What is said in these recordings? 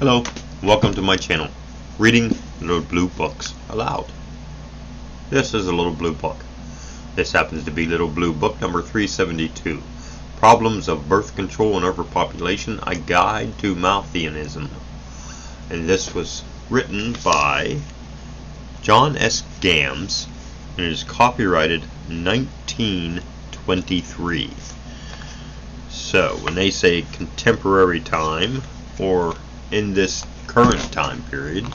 Hello, welcome to my channel, Reading Little Blue Books Aloud. This is a little blue book. This happens to be Little Blue Book number 372, Problems of Birth Control and Overpopulation, A Guide to Malthusianism. And this was written by John S. Gams, and it is copyrighted 1923. So, when they say contemporary time, or in this current time period,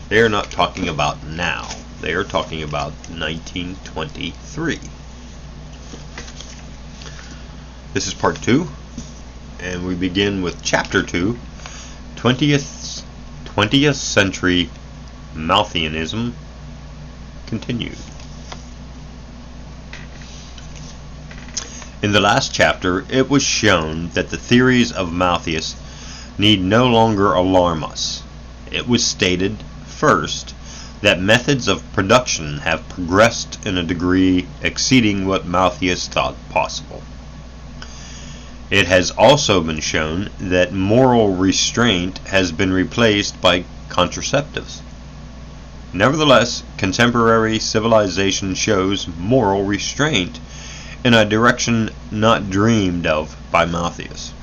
they are not talking about now. They are talking about 1923. This is part 2, and we begin with chapter 2, 20th century Malthusianism continued. In the last chapter, it was shown that the theories of Malthus need no longer alarm us. It was stated, first, that methods of production have progressed in a degree exceeding what Malthus thought possible. It has also been shown that moral restraint has been replaced by contraceptives. Nevertheless, contemporary civilization shows moral restraint in a direction not dreamed of by Malthus.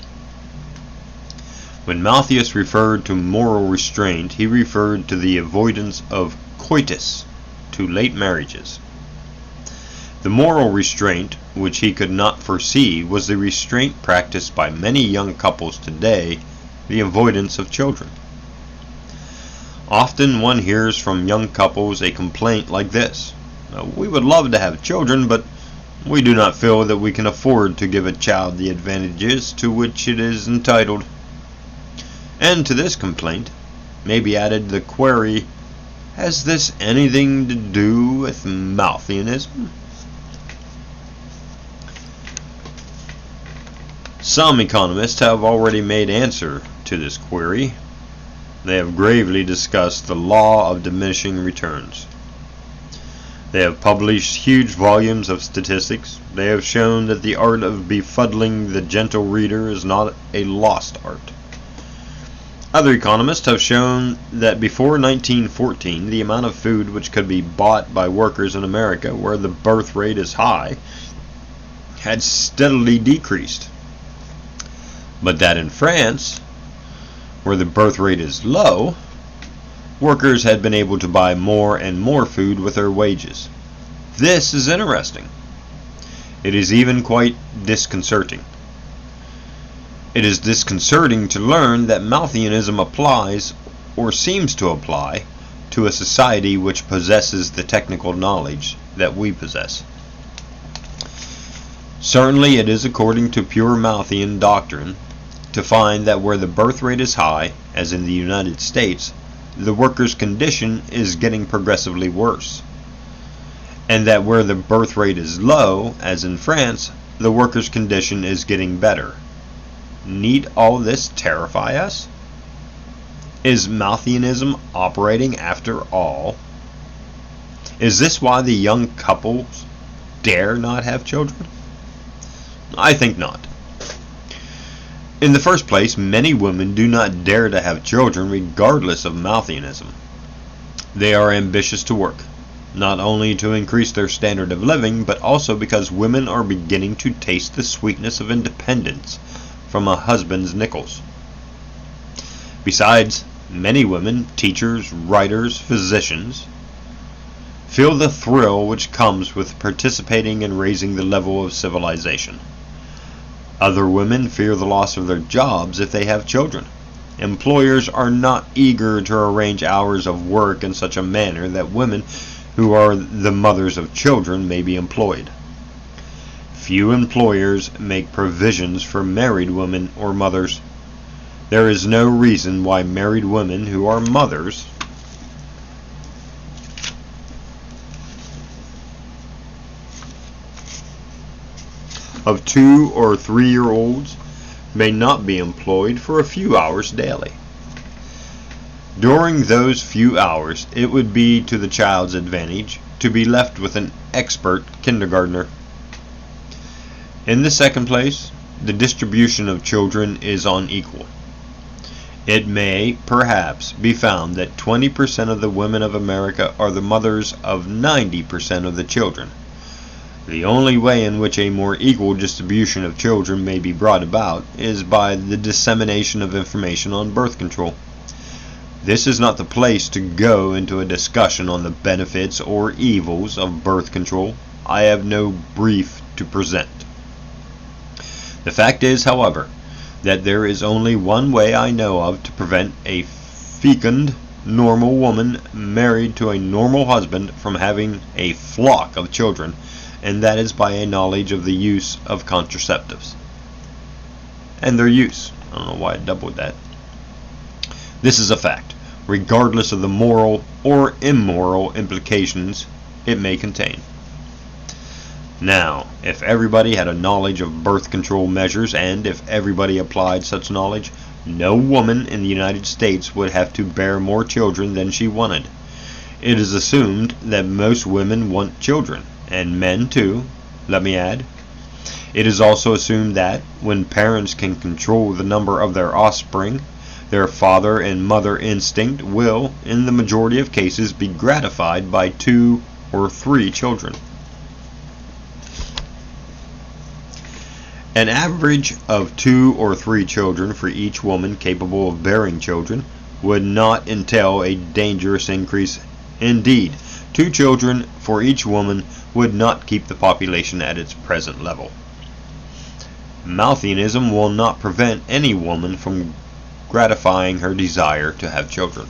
When Malthus referred to moral restraint, he referred to the avoidance of coitus, to late marriages. The moral restraint, which he could not foresee, was the restraint practiced by many young couples today, the avoidance of children. Often one hears from young couples a complaint like this: "We would love to have children, but we do not feel that we can afford to give a child the advantages to which it is entitled." And to this complaint may be added the query, has this anything to do with Malthusianism? Some economists have already made answer to this query. They have gravely discussed the law of diminishing returns. They have published huge volumes of statistics. They have shown that the art of befuddling the gentle reader is not a lost art. Other economists have shown that before 1914, the amount of food which could be bought by workers in America, where the birth rate is high, had steadily decreased. But that in France, where the birth rate is low, workers had been able to buy more and more food with their wages. This is interesting. It is even quite disconcerting. It is disconcerting to learn that Malthusianism applies, or seems to apply, to a society which possesses the technical knowledge that we possess. Certainly it is according to pure Malthusian doctrine to find that where the birth rate is high, as in the United States, the worker's condition is getting progressively worse, and that where the birth rate is low, as in France, the worker's condition is getting better. Need all this terrify us? Is Malthusianism operating after all? Is this why the young couples dare not have children? I think not. In the first place, many women do not dare to have children regardless of Malthusianism. They are ambitious to work, not only to increase their standard of living, but also because women are beginning to taste the sweetness of independence from a husband's nickels. Besides, many women, teachers, writers, physicians, feel the thrill which comes with participating in raising the level of civilization. Other women fear the loss of their jobs if they have children. Employers are not eager to arrange hours of work in such a manner that women who are the mothers of children may be employed. Few employers make provisions for married women or mothers. There is no reason why married women who are mothers of 2 or 3-year-olds may not be employed for a few hours daily. During those few hours, it would be to the child's advantage to be left with an expert kindergartner. In the second place, the distribution of children is unequal. It may, perhaps, be found that 20% of the women of America are the mothers of 90% of the children. The only way in which a more equal distribution of children may be brought about is by the dissemination of information on birth control. This is not the place to go into a discussion on the benefits or evils of birth control. I have no brief to present. The fact is, however, that there is only one way I know of to prevent a fecund, normal woman married to a normal husband from having a flock of children, and that is by a knowledge of the use of contraceptives. And their use. I don't know why I doubled that. This is a fact, regardless of the moral or immoral implications it may contain. Now, if everybody had a knowledge of birth control measures, and if everybody applied such knowledge, no woman in the United States would have to bear more children than she wanted. It is assumed that most women want children, and men too, let me add. It is also assumed that, when parents can control the number of their offspring, their father and mother instinct will, in the majority of cases, be gratified by 2 or 3 children. An average of 2 or 3 children for each woman capable of bearing children would not entail a dangerous increase. Indeed, 2 children for each woman would not keep the population at its present level. Malthusianism will not prevent any woman from gratifying her desire to have children.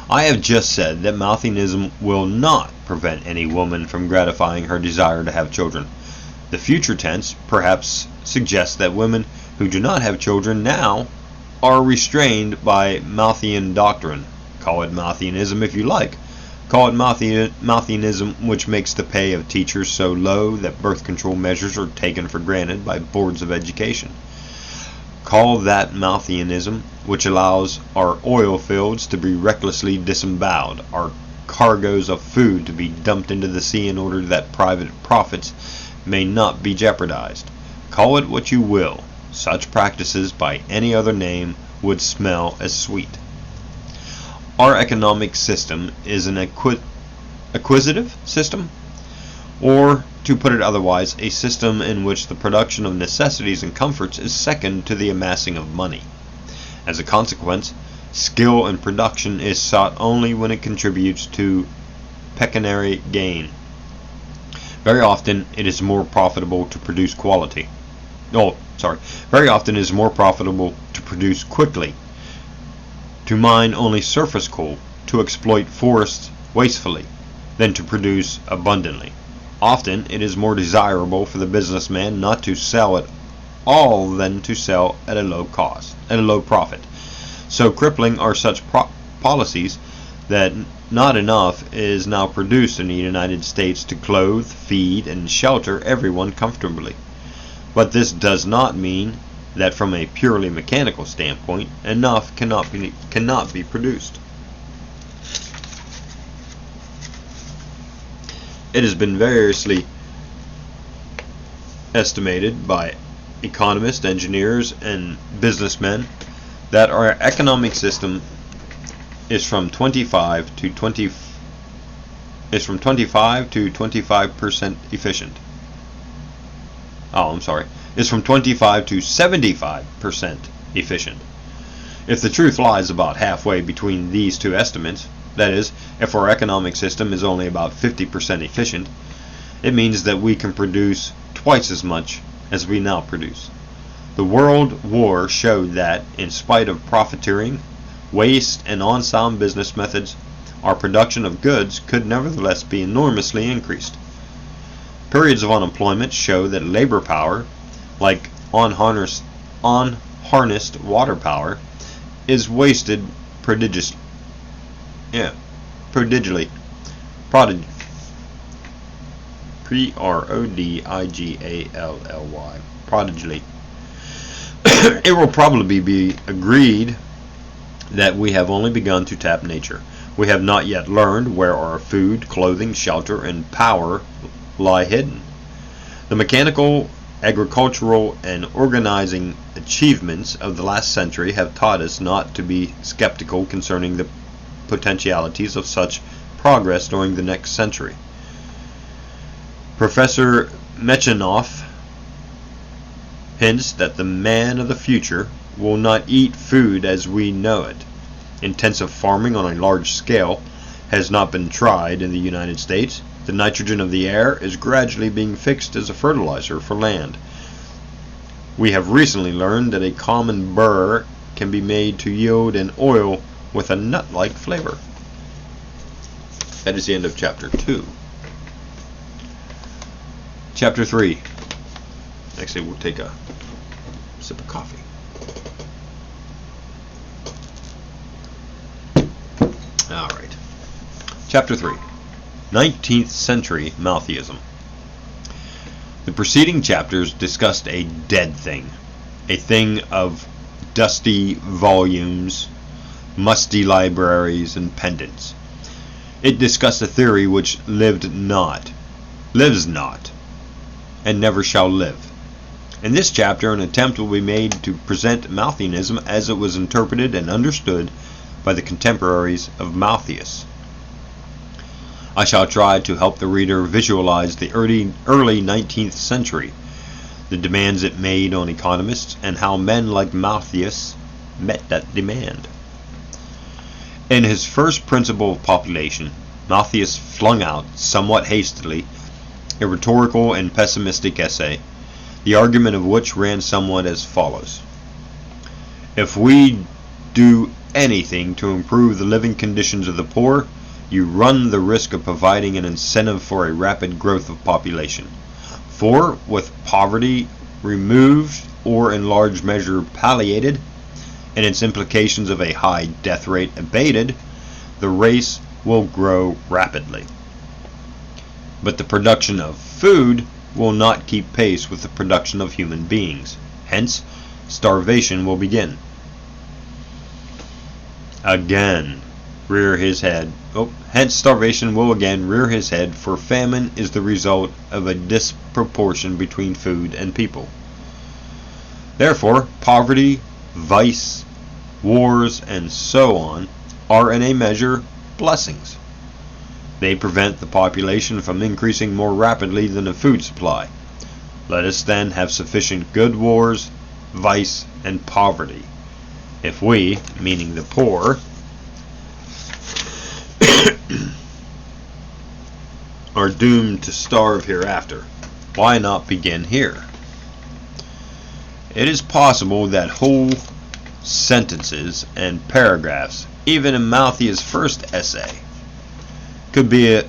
I have just said that Malthusianism will not prevent any woman from gratifying her desire to have children. The future tense perhaps suggests that women who do not have children now are restrained by Malthusian doctrine. Call it Malthusianism if you like. Call it Malthusianism, which makes the pay of teachers so low that birth control measures are taken for granted by boards of education. Call that Malthusianism, which allows our oil fields to be recklessly disemboweled, our cargoes of food to be dumped into the sea in order that private profits may not be jeopardized. Call it what you will. Such practices by any other name would smell as sweet. Our economic system is an acquisitive system, or, to put it otherwise, a system in which the production of necessities and comforts is second to the amassing of money. As a consequence, skill in production is sought only when it contributes to pecuniary gain. Very often it is more profitable to produce Very often it is more profitable to produce quickly, to mine only surface coal, to exploit forests wastefully, than to produce abundantly. Often it is more desirable for the businessman not to sell at all than to sell at a low profit. So crippling are such policies that not enough is now produced in the United States to clothe, feed, and shelter everyone comfortably. But this does not mean that from a purely mechanical standpoint, enough cannot be produced. It has been variously estimated by economists, engineers, and businessmen that our economic system is from 25 to 25% efficient. Is from 25 to 75% efficient. If the truth lies about halfway between these two estimates, that is, if our economic system is only about 50% efficient, it means that we can produce twice as much as we now produce. The World War showed that, in spite of profiteering, waste, and unsound business methods, our production of goods could nevertheless be enormously increased. Periods of unemployment show that labor power, like unharnessed water power, is wasted prodigiously. Prodigally. Prodigally. It will probably be agreed that we have only begun to tap nature. We have not yet learned where our food, clothing, shelter, and power lie hidden. The mechanical agricultural and organizing achievements of the last century have taught us not to be skeptical concerning the potentialities of such progress during the next century. Professor Mechanoff hints that the man of the future will not eat food as we know it. Intensive farming on a large scale has not been tried in the United States. The nitrogen of the air is gradually being fixed as a fertilizer for land. We have recently learned that a common burr can be made to yield an oil with a nut-like flavor. That is the end of chapter 2. Chapter 3. Actually, we'll take a sip of coffee. Alright. Chapter 3. 19th Century Malthusism. The preceding chapters discussed a dead thing, a thing of dusty volumes, musty libraries, and pendants. It discussed a theory which lives not, and never shall live. In this chapter, an attempt will be made to present Malthusianism as it was interpreted and understood by the contemporaries of Malthus. I shall try to help the reader visualize the early 19th century, the demands it made on economists, and how men like Malthus met that demand. In his first principle of population, Malthus flung out, somewhat hastily, a rhetorical and pessimistic essay, the argument of which ran somewhat as follows. If we do anything to improve the living conditions of the poor, you run the risk of providing an incentive for a rapid growth of population. For, with poverty removed or in large measure palliated, and its implications of a high death rate abated, the race will grow rapidly. But the production of food will not keep pace with the production of human beings. Hence, starvation will begin. Hence starvation will again rear his head, for famine is the result of a disproportion between food and people. Therefore, poverty, vice, wars, and so on are in a measure blessings. They prevent the population from increasing more rapidly than the food supply. Let us then have sufficient good wars, vice, and poverty. If we, meaning the poor, are doomed to starve hereafter, why not begin here? It is possible that whole sentences and paragraphs, even in Malthus' first essay, could be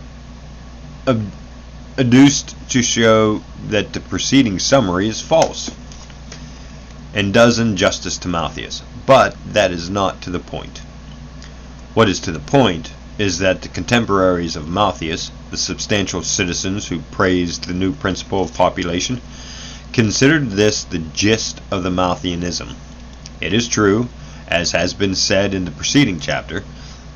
adduced to show that the preceding summary is false and does injustice to Malthus, but that is not to the point. What is to the point is that the contemporaries of Malthus, the substantial citizens who praised the new principle of population, considered this the gist of the Malthusianism. It is true, as has been said in the preceding chapter,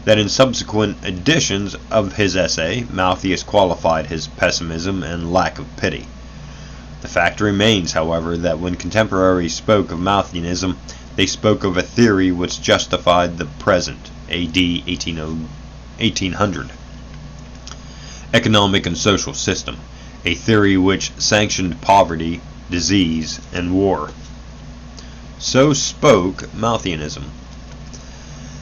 that in subsequent editions of his essay, Malthus qualified his pessimism and lack of pity. The fact remains, however, that when contemporaries spoke of Malthusianism, they spoke of a theory which justified the present, A.D. 1800, economic and social system, a theory which sanctioned poverty, disease, and war. So spoke Malthusianism.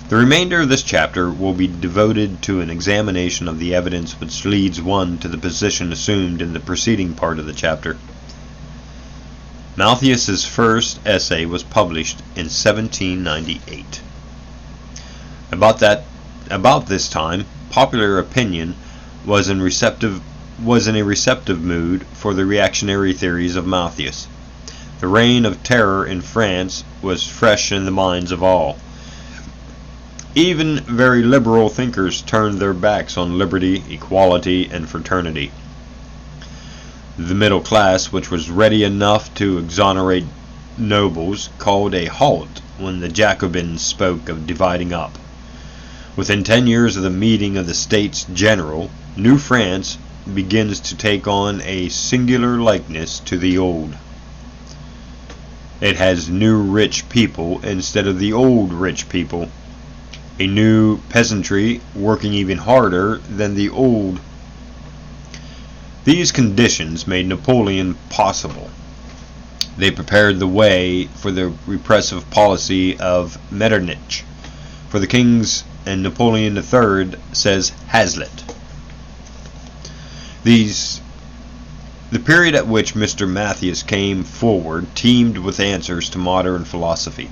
The remainder of this chapter will be devoted to an examination of the evidence which leads one to the position assumed in the preceding part of the chapter. Malthus's first essay was published in 1798. About this time, popular opinion was in a receptive mood for the reactionary theories of Malthus. The reign of terror in France was fresh in the minds of all. Even very liberal thinkers turned their backs on liberty, equality, and fraternity. The middle class, which was ready enough to exonerate nobles, called a halt when the Jacobins spoke of dividing up. Within 10 years of the meeting of the States General, New France begins to take on a singular likeness to the old. It has new rich people instead of the old rich people. A new peasantry working even harder than the old. These conditions made Napoleon possible. They prepared the way for the repressive policy of Metternich, for the kings, and Napoleon III says Hazlitt. The period at which Mr. Malthus came forward teemed with answers to modern philosophy,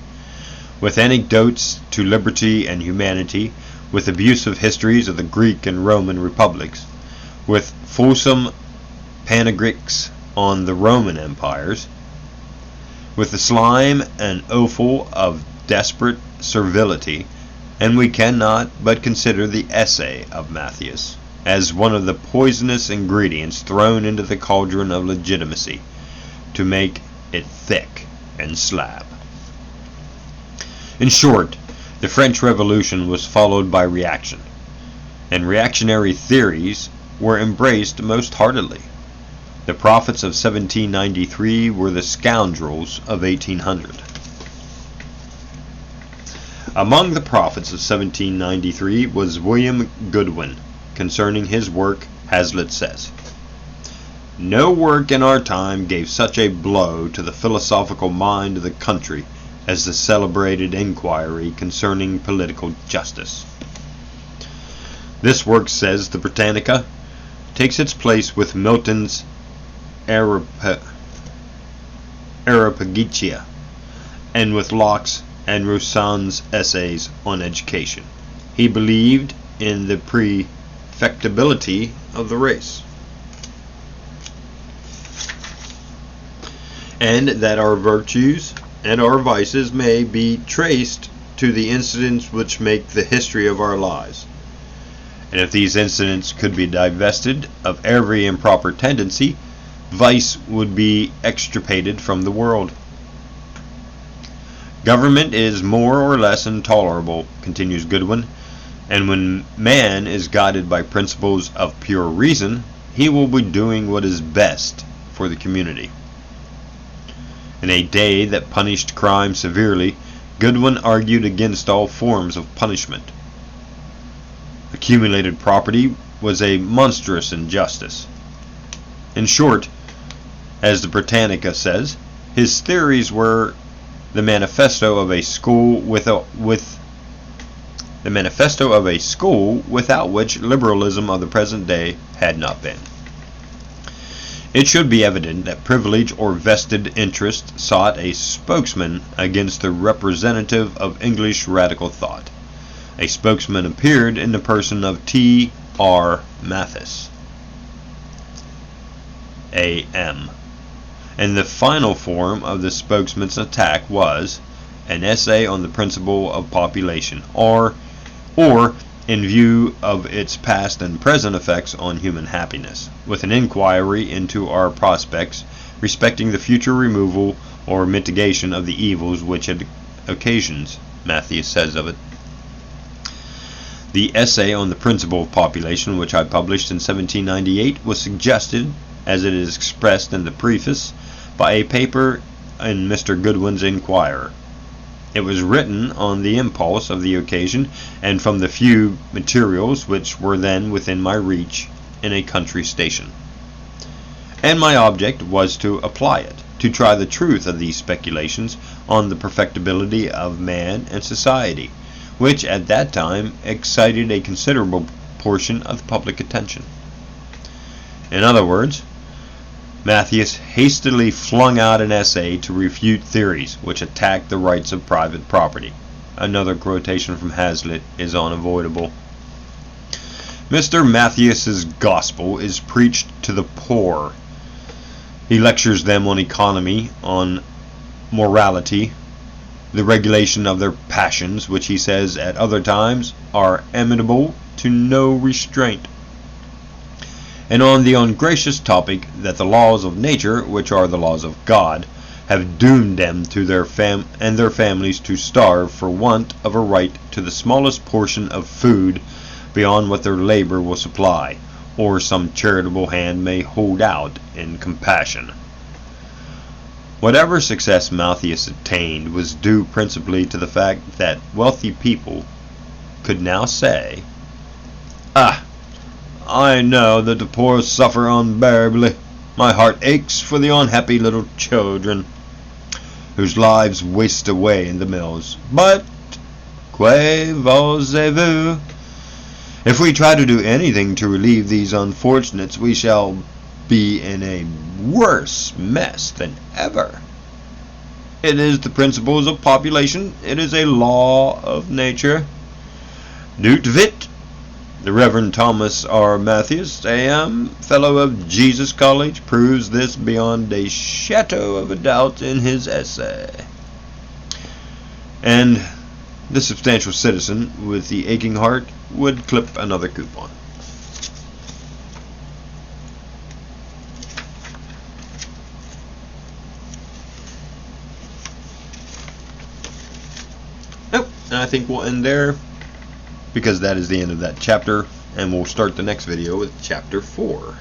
with anecdotes to liberty and humanity, with abusive histories of the Greek and Roman republics, with fulsome panegyrics on the Roman empires, with the slime and offal of desperate servility, and we cannot but consider the essay of Malthus as one of the poisonous ingredients thrown into the cauldron of legitimacy to make it thick and slab. In short, the French Revolution was followed by reaction, and reactionary theories were embraced most heartily. The prophets of 1793 were the scoundrels of 1800. Among the prophets of 1793 was William Godwin. Concerning his work, Hazlitt says, "No work in our time gave such a blow to the philosophical mind of the country as the celebrated inquiry concerning political justice." This work, says the Britannica, takes its place with Milton's Areopagitica and with Locke's and Rousseau's essays on education. He believed in the perfectibility of the race, and that our virtues and our vices may be traced to the incidents which make the history of our lives. And if these incidents could be divested of every improper tendency, vice would be extirpated from the world. Government is more or less intolerable, continues Godwin, and when man is guided by principles of pure reason, he will be doing what is best for the community. In a day that punished crime severely, Godwin argued against all forms of punishment. Accumulated property was a monstrous injustice. In short, as the Britannica says, his theories were the manifesto of a school without which liberalism of the present day had not been. It should be evident that privilege or vested interest sought a spokesman against the representative of English radical thought. A spokesman appeared in the person of T.R. Malthus, A.M., and the final form of the spokesman's attack was an essay on the principle of population, or in view of its past and present effects on human happiness, with an inquiry into our prospects respecting the future removal or mitigation of the evils which it occasions, Malthus says of it. The essay on the principle of population, which I published in 1798, was suggested, as it is expressed in the preface, by a paper in Mr. Godwin's Inquirer. It was written on the impulse of the occasion and from the few materials which were then within my reach in a country station. And my object was to apply it, to try the truth of these speculations on the perfectibility of man and society, which at that time excited a considerable portion of the public attention. In other words, Malthus hastily flung out an essay to refute theories which attacked the rights of private property. Another quotation from Hazlitt is unavoidable. Mr. Malthus's gospel is preached to the poor. He lectures them on economy, on morality, the regulation of their passions, which he says at other times are amenable to no restraint, and on the ungracious topic that the laws of nature, which are the laws of God, have doomed them to their and their families to starve for want of a right to the smallest portion of food beyond what their labor will supply, or some charitable hand may hold out in compassion. Whatever success Malthus attained was due principally to the fact that wealthy people could now say, "Ah, I know that the poor suffer unbearably. My heart aches for the unhappy little children, whose lives waste away in the mills. But, que voulez-vous? If we try to do anything to relieve these unfortunates, we shall be in a worse mess than ever. It is the principles of population. It is a law of nature. Dut vit. The Reverend Thomas R. Malthus, A.M., Fellow of Jesus College, proves this beyond a shadow of a doubt in his essay." And the substantial citizen with the aching heart would clip another coupon. Nope, and I think we'll end there, because that is the end of that chapter, and we'll start the next video with chapter 4.